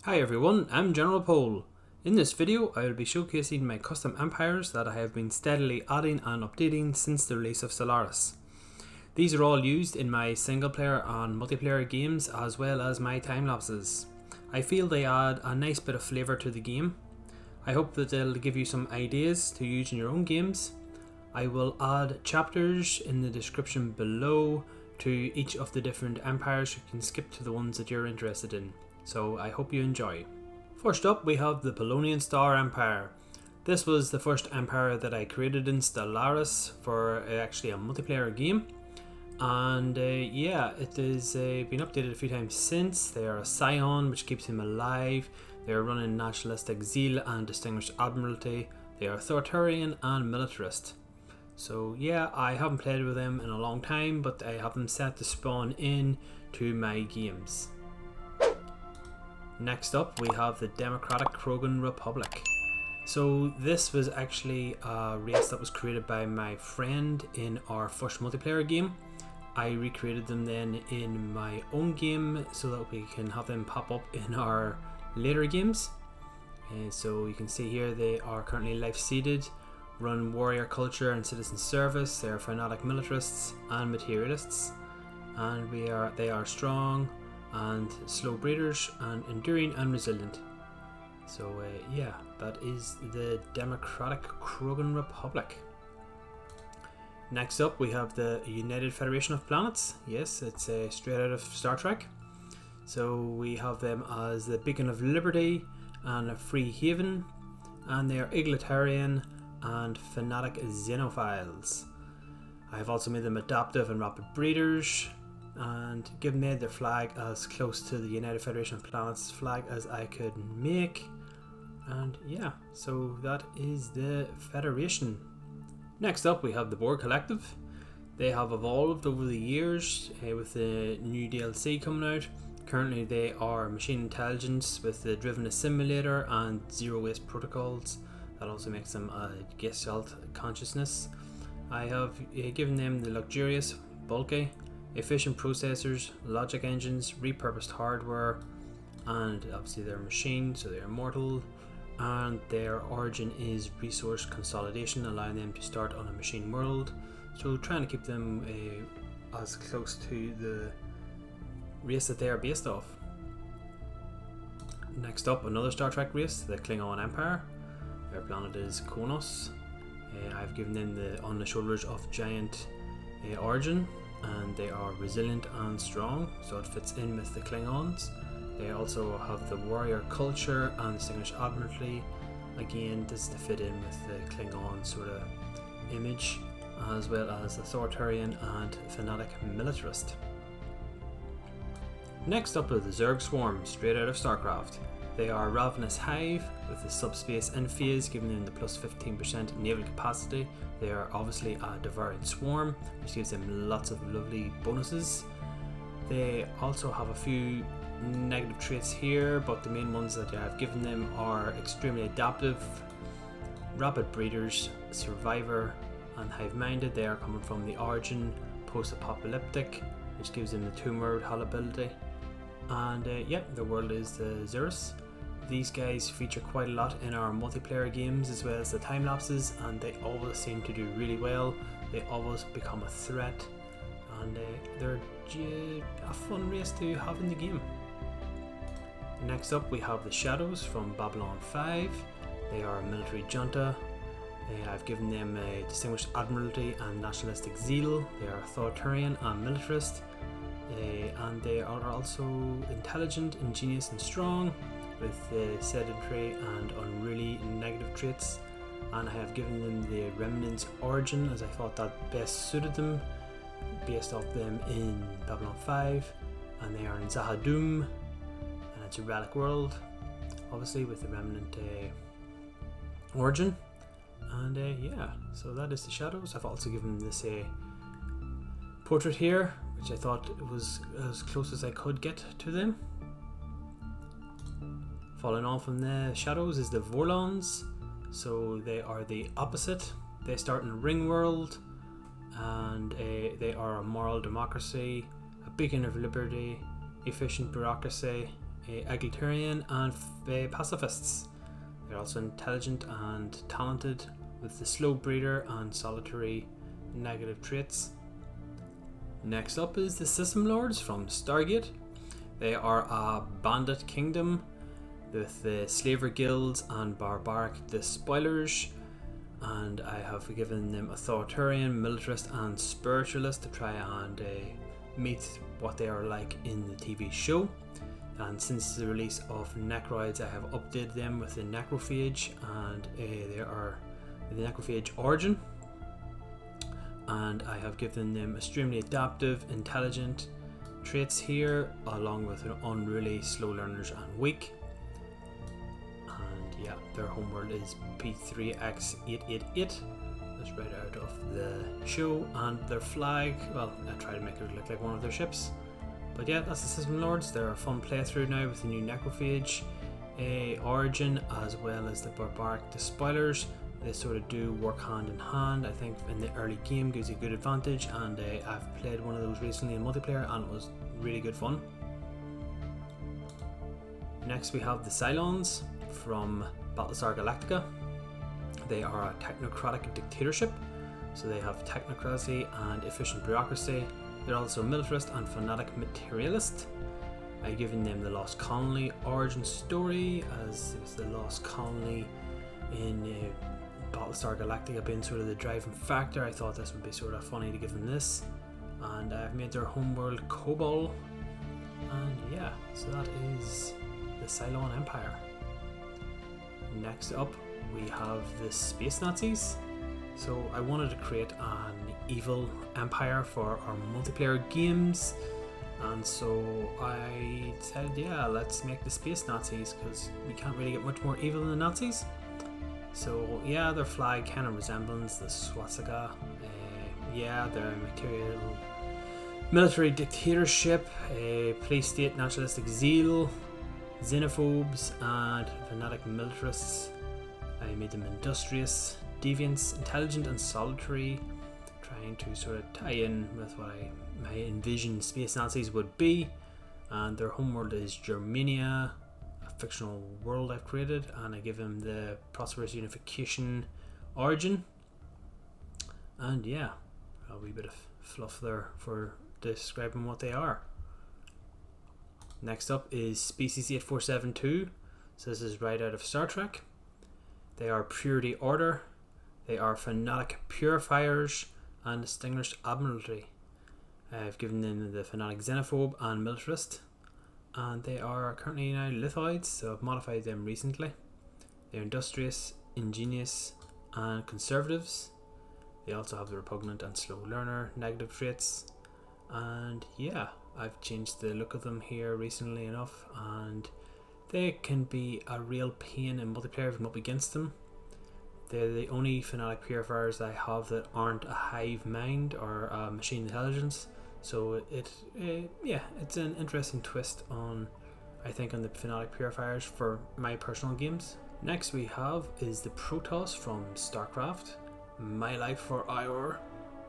Hi everyone, I'm General Pole. In this video I will be showcasing my custom empires that I have been steadily adding and updating since the release of Stellaris. These are all used in my single player and multiplayer games as well as my time lapses. I feel they add a nice bit of flavour to the game. I hope that they'll give you some ideas to use in your own games. I will add chapters in the description below to each of the different empires. You can skip to the ones that you're interested in. So I hope you enjoy. First up we have the Polonian Empire. This was the first empire that I created in Stellaris for actually a multiplayer game. And it has been updated a few times since. They are a scion, which keeps him alive. They are running nationalistic zeal and distinguished admiralty. They are authoritarian and militarist. So yeah, I haven't played with them in a long time, but I have them set to spawn in to my games. Next up we have the Democratic Krogan Republic. So this was actually a race that was created by my friend in our first multiplayer game. I recreated them then in my own game so that we can have them pop up in our later games. So you can see here they are currently life seeded, run warrior culture and citizen service. They are fanatic militarists and materialists, and they are strong and slow breeders and enduring and resilient. So that is the Democratic Krogan Republic. Next up we have the United Federation of Planets. Yes, it's straight out of Star Trek. So we have them as the beacon of liberty and a free haven, and they are egalitarian and fanatic xenophiles. I have also made them adaptive and rapid breeders, and given made their flag as close to the United Federation of Planets flag as I could make. And yeah, so that is the Federation. Next up we have the Borg Collective. They have evolved over the years with the new DLC coming out. Currently they are machine intelligence with the driven assimilator and zero waste protocols. That also makes them a Gestalt consciousness. I have given them the luxurious, bulky, efficient processors, logic engines, repurposed hardware, and obviously they're machine, so they're immortal, and their origin is resource consolidation, allowing them to start on a machine world, so trying to keep them as close to the race that they are based off. Next up, another Star Trek race, the Klingon Empire. Their planet is Kronos. I've given them the on the shoulders of giant origin, and they are resilient and strong, so it fits in with the Klingons. They also have the warrior culture and distinguished admiralty. Again, this is to fit in with the Klingon sort of image, as well as authoritarian and fanatic militarist. Next up are the Zerg Swarm, straight out of StarCraft. They are a ravenous hive with the subspace in phase, giving them the plus 15% naval capacity. They are obviously a devouring swarm, which gives them lots of lovely bonuses. They also have a few negative traits here, but the main ones that I have given them are extremely adaptive, rapid breeders, survivor, and hive-minded. They are coming from the origin post-apocalyptic, which gives them the tomb world ability. And the world is the Xeris. These guys feature quite a lot in our multiplayer games as well as the time lapses, and they always seem to do really well. They always become a threat, and they're a fun race to have in the game. Next up we have the Shadows from Babylon 5. They are a military junta. I've given them a distinguished admiralty and nationalistic zeal. They are authoritarian and militarist. And they are also intelligent, ingenious and strong, with sedentary and unruly negative traits. And I have given them the Remnant's origin, as I thought that best suited them, based off them in Babylon 5. And they are in Zahadum, and it's a relic world, obviously with the Remnant origin. And so that is the Shadows. I've also given this a portrait here, which I thought was as close as I could get to them. Following on from the Shadows is the Vorlons. So they are the opposite. They start in a ring world, and they are a moral democracy, a beacon of liberty, efficient bureaucracy, egalitarian and pacifists. They're also intelligent and talented, with the slow breeder and solitary negative traits. Next up is the System Lords from Stargate. They are a bandit kingdom with the slaver guilds and barbaric despoilers, and I have given them authoritarian, militarist and spiritualist to try and meet what they are like in the TV show. And since the release of Necroids, I have updated them with the Necrophage, and they are the Necrophage origin, and I have given them extremely adaptive, intelligent traits here, along with unruly, slow learners and weak. And yeah, their homeworld is P3X888. That's right out of the show. And their flag, well, I try to make it look like one of their ships. But yeah, that's the System Lords. They're a fun playthrough now with the new Necrophage origin, as well as the barbaric despoilers. They sort of do work hand in hand. I think in the early game gives you a good advantage, and I've played one of those recently in multiplayer and it was really good fun. Next we have the Cylons from Battlestar Galactica. They are a technocratic dictatorship, so they have technocracy and efficient bureaucracy. They're also militarist and fanatic materialist. I've given them the Lost Colony origin story, as it was the Lost Colony in Battlestar Galactica being sort of the driving factor. I thought this would be sort of funny to give them this, and I've made their homeworld Kobol, and yeah, so that is the Cylon Empire. Next up we have the Space Nazis. So I wanted to create an evil empire for our multiplayer games, and so I said, yeah, let's make the Space Nazis, because we can't really get much more evil than the Nazis. So yeah, their flag kind of resembles the swastika. Yeah, they're a military dictatorship, a police state, nationalistic zeal, xenophobes and fanatic militarists. I made them industrious, deviants, intelligent and solitary, trying to sort of tie in with what I envisioned Space Nazis would be. And their homeworld is Germania, a fictional world I've created, and I give them the prosperous unification origin. And yeah, a wee bit of fluff there for describing what they are. Next up is Species 8472. So this is right out of Star Trek. They are Purity Order, they are Fanatic Purifiers and Distinguished Admiralty. I've given them the Fanatic Xenophobe and Militarist, and they are currently now Lithoids, so I've modified them recently. They're industrious, ingenious and conservatives. They also have the Repugnant and Slow Learner negative traits, and yeah, I've changed the look of them here recently enough, and they can be a real pain in multiplayer if I'm up against them. They're the only Fanatic Purifiers I have that aren't a hive mind or a machine intelligence, so it's an interesting twist on, I think, on the Fanatic Purifiers for my personal games. Next we have is the Protoss from StarCraft. My Life for IOR.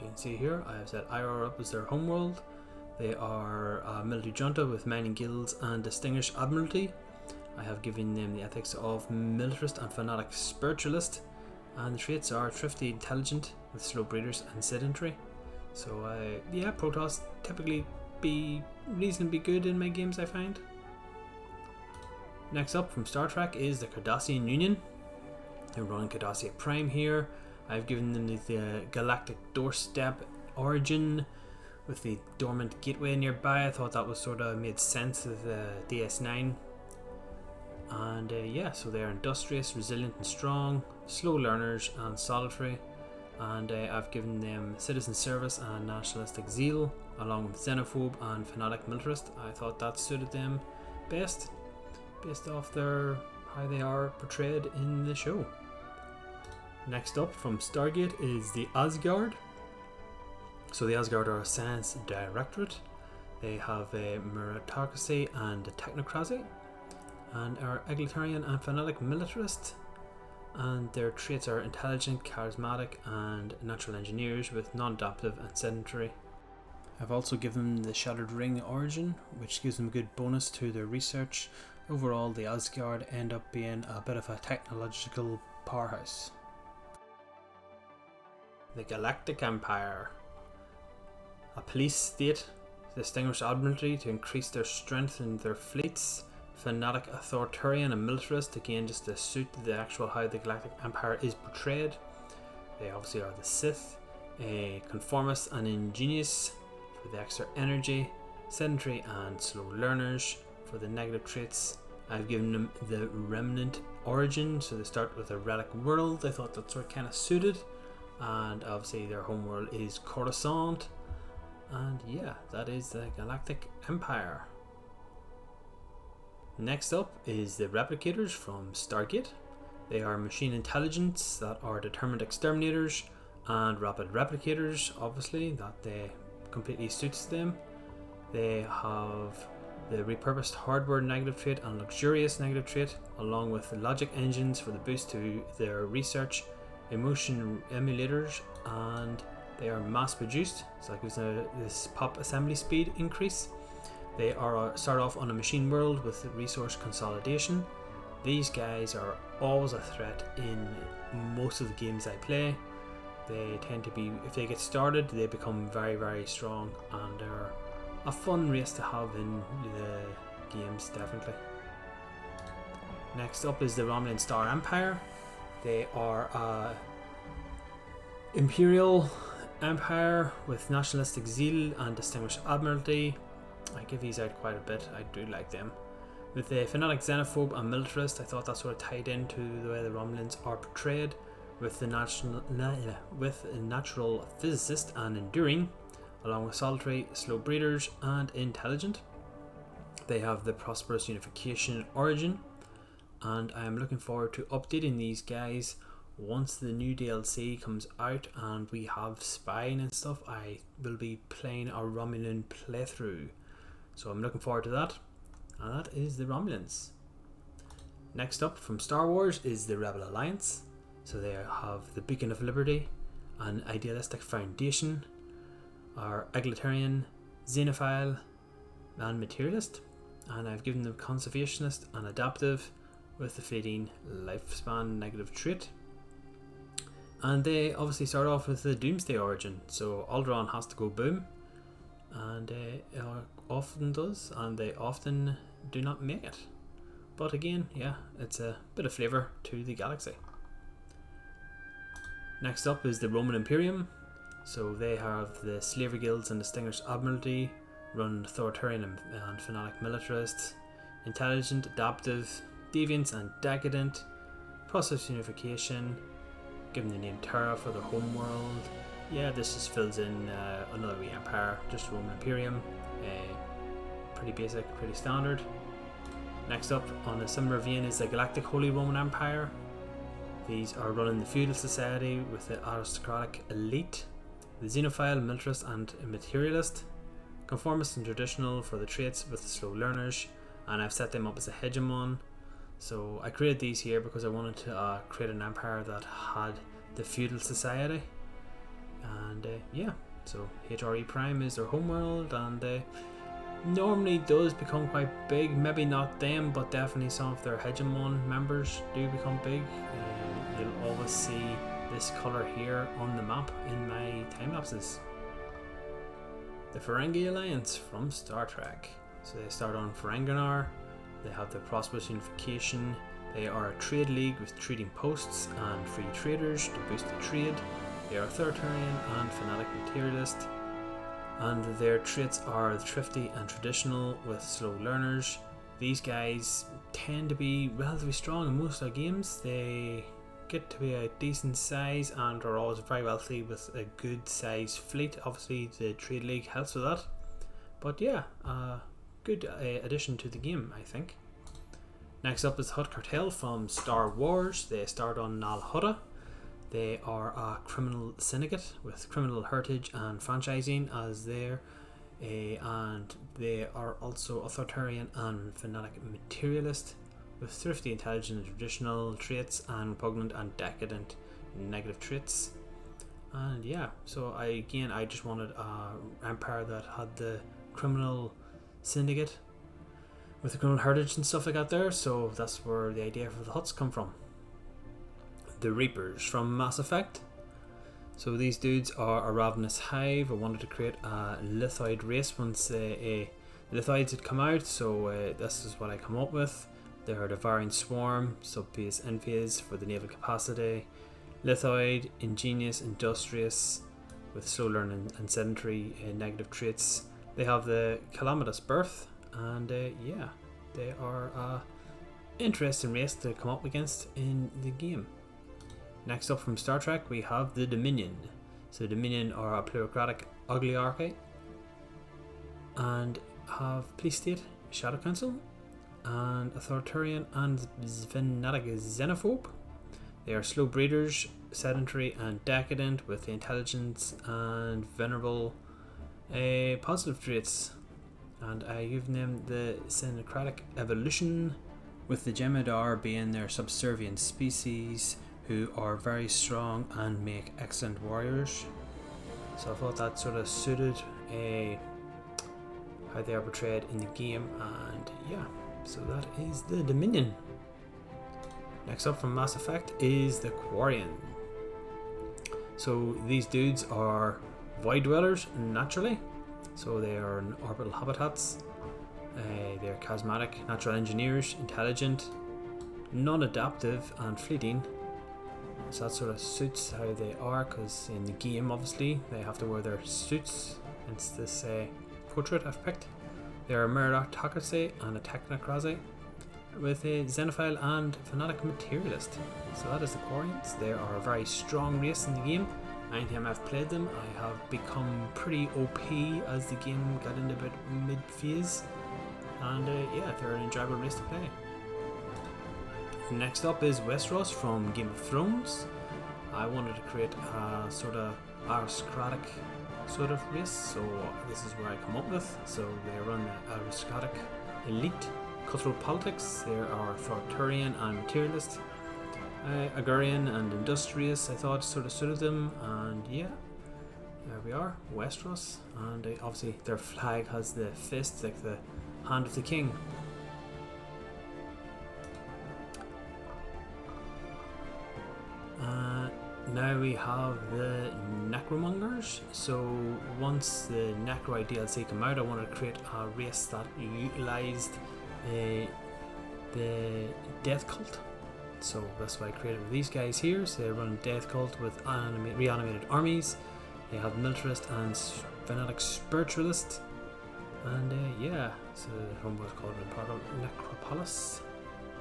You can see here I have set IOR up as their homeworld. They are a military junta with mining guilds and distinguished admiralty. I have given them the ethics of militarist and fanatic spiritualist, and the traits are thrifty, intelligent with slow breeders and sedentary. So yeah, Protoss typically be reasonably good in my games, I find. Next up from Star Trek is the Cardassian Union. They're running Cardassia Prime here. I've given them the Galactic Doorstep origin with the dormant gateway nearby. I thought that was sort of made sense with DS9. And yeah, so they're industrious, resilient and strong, slow learners and solitary. And I've given them citizen service and nationalistic zeal, along with xenophobe and fanatic militarist. I thought that suited them best, based off how they are portrayed in the show. Next up from Stargate is the Asgard. So the Asgard are a science directorate. They have a meritocracy and a technocracy, and are egalitarian and fanatic militarist. And their traits are intelligent, charismatic and natural engineers with non-adaptive and sedentary. I've also given them the Shattered Ring origin, which gives them a good bonus to their research. Overall, the Asgard end up being a bit of a technological powerhouse. The Galactic Empire. A police state, distinguished admiralty to increase their strength in their fleets, fanatic authoritarian and militarist, again just to suit the actual how the Galactic Empire is portrayed. They obviously are the Sith, conformist and ingenious for the extra energy, sedentary and slow learners for the negative traits. I've given them the Remnant origin, so they start with a relic world. I thought that sort of kind of suited, and obviously their home world is Coruscant. And yeah, that is the Galactic Empire. Next up is the Replicators from Stargate. They are machine intelligence that are determined exterminators and rapid replicators, obviously, that they completely suits them. They have the repurposed hardware negative trait and luxurious negative trait, along with the logic engines for the boost to their research, emotion emulators, and they are mass produced, so that gives this pop assembly speed increase. They start off on a machine world with resource consolidation. These guys are always a threat in most of the games I play. They tend to be, if they get started, they become very, very strong, and they're a fun race to have in the games, definitely. Next up is the Romulan Star Empire. They are a Imperial Empire with nationalistic zeal and distinguished admiralty. I give these out quite a bit, I do like them. With the fanatic xenophobe and militarist, I thought that sort of tied into the way the Romulans are portrayed. With the natural physicist and enduring, along with solitary, slow breeders and intelligent. They have the prosperous unification origin, and I am looking forward to updating these guys once the new DLC comes out and we have spying and stuff. I will be playing a Romulan playthrough, so I'm looking forward to that. And that is the Romulans. Next up from Star Wars is the Rebel Alliance. So they have the Beacon of Liberty, an idealistic foundation, are egalitarian, xenophile and materialist, and I've given them conservationist and adaptive with the fleeting lifespan negative trait. And they obviously start off with the Doomsday origin, so Alderaan has to go boom, and it often does, and they often do not make it. But again, yeah, it's a bit of flavour to the galaxy. Next up is the Roman Imperium. So they have the slavery guilds and distinguished admiralty, run authoritarian and fanatic militarists, intelligent, adaptive, deviant and decadent, process unification, given the name Terra for their home world. Yeah, this just fills in another wee empire, just Roman Imperium. Pretty basic, pretty standard. Next up on a similar vein is the Galactic Holy Roman Empire. These are running the feudal society with the aristocratic elite, the xenophile, militarist and materialist, conformist and traditional for the traits with the slow learners, and I've set them up as a hegemon. So I created these here because I wanted to create an empire that had the feudal society, and yeah, so HRE Prime is their homeworld, and normally does become quite big. Maybe not them, but definitely some of their hegemon members do become big. You'll always see this colour here on the map in my time lapses. The Ferengi Alliance from Star Trek. So they start on Ferenginar. They have the prosperous unification. They are a trade league with trading posts and free traders to boost the trade. They are authoritarian and fanatic materialist, and their traits are thrifty and traditional with slow learners. These guys tend to be relatively strong in most of their games. They get to be a decent size and are always very wealthy with a good size fleet. Obviously the trade league helps with that, but yeah, good addition to the game, I think. Next up is Hutt Cartel from Star Wars. They start on Nal Hutta. They are a criminal syndicate with criminal heritage and franchising as their and they are also authoritarian and fanatic materialist with thrifty, intelligent and traditional traits and repugnant and decadent negative traits. And yeah, so I just wanted an empire that had the criminal syndicate with the criminal heritage and stuff like that there, so that's where the idea for the Hutts come from. The Reapers from Mass Effect. So these dudes are a ravenous hive. I wanted to create a lithoid race once the lithoids had come out, so this is what I come up with. They are the Varian Swarm, Subphase Enphase for the naval capacity, lithoid, ingenious, industrious, with slow learning and sedentary negative traits. They have the calamitous birth, and yeah, they are an interesting race to come up against in the game. Next up from Star Trek, we have the Dominion. So the Dominion are a plutocratic oligarchy and have police state, shadow council, and authoritarian and fanatic xenophobe. They are slow breeders, sedentary and decadent, with the intelligence and venerable positive traits. And you've named the syncretic evolution, with the Jem'Hadar being their subservient species who are very strong and make excellent warriors. So I thought that sort of suited how they are portrayed in the game, and yeah, so that is the Dominion. Next up from Mass Effect is the Quarian. So these dudes are void dwellers naturally, so they are in orbital habitats. They are charismatic, natural engineers, intelligent, non-adaptive and fleeting. So that sort of suits how they are, because in the game obviously they have to wear their suits. Hence this portrait I've picked. They are a meritocracy and a technocracy, with a xenophile and fanatic materialist. So that is the Quarians. They are a very strong race in the game. Anytime I've played them, I have become pretty OP as the game got into about mid-phase. And yeah, they're an enjoyable race to play. Next up is Westeros from Game of Thrones. I wanted to create a sort of aristocratic sort of race, so this is where I come up with. So they run the aristocratic elite, cutthroat politics. They are authoritarian and materialist, agrarian and industrious. I thought sort of suited them, and yeah, there we are, Westeros. And obviously their flag has the fist, like the hand of the king. Now we have the Necromongers. So once the Necro DLC came out, I wanted to create a race that utilised the Death Cult. So that's what I created with these guys here. So they run Death Cult with reanimated armies. They have militarist and fanatic spiritualist. And yeah, so the home was called Necropolis.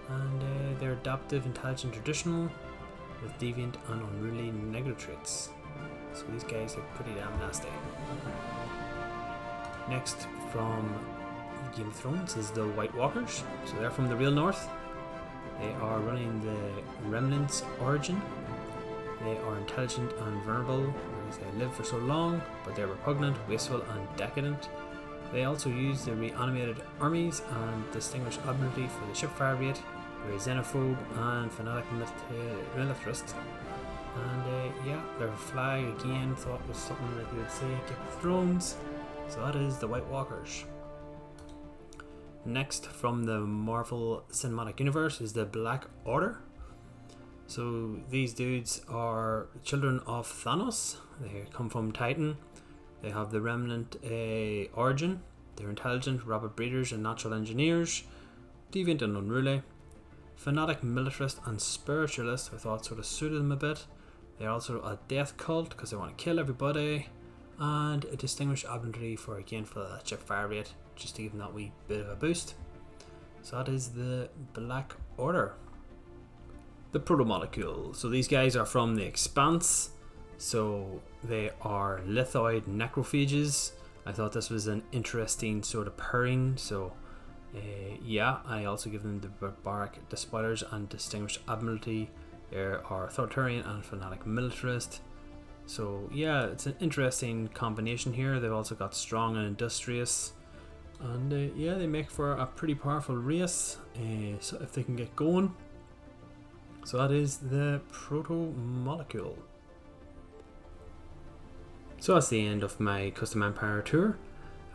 And they're adaptive, intelligent, traditional, with deviant and unruly negative traits. So these guys look pretty damn nasty. Next from Game of Thrones is the White Walkers. So they're from the real north. They are running the Remnant's origin. They are intelligent and vulnerable because they live for so long, but they're repugnant, wasteful and decadent. They also use the reanimated armies and distinguished ability for the shipfire rate. They're a xenophobe and fanatic militarist. And yeah, their flag again thought was something that you would see in Game of Thrones. So that is the White Walkers. Next from the Marvel Cinematic Universe is the Black Order. So these dudes are children of Thanos. They come from Titan. They have the Remnant origin. They're intelligent, rapid breeders and natural engineers, deviant and unruly, fanatic, militarist and spiritualist. I thought sort of suited them a bit. They're also a death cult because they want to kill everybody, and a distinguished ability for the chip fire rate, just to give them that wee bit of a boost. So that is the Black Order. The Protomolecule. So these guys are from the Expanse. So they are lithoid necrophages. I thought this was an interesting sort of pairing. So yeah, I also give them the barbaric despoilers and distinguished admiralty. They are authoritarian and fanatic militarist. So yeah, it's an interesting combination here. They've also got strong and industrious, and yeah, they make for a pretty powerful race. So if they can get going. So that is the Protomolecule. So that's the end of my Custom Empire tour.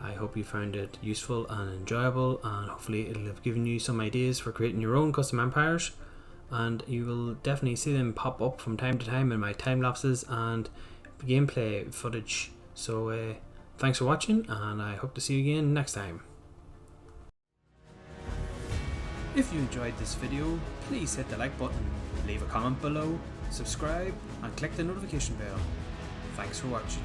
I hope you found it useful and enjoyable, and hopefully it'll have given you some ideas for creating your own custom empires, and you will definitely see them pop up from time to time in my time lapses and gameplay footage. So thanks for watching, and I hope to see you again next time. If you enjoyed this video, please hit the like button, leave a comment below, subscribe and click the notification bell. Thanks for watching.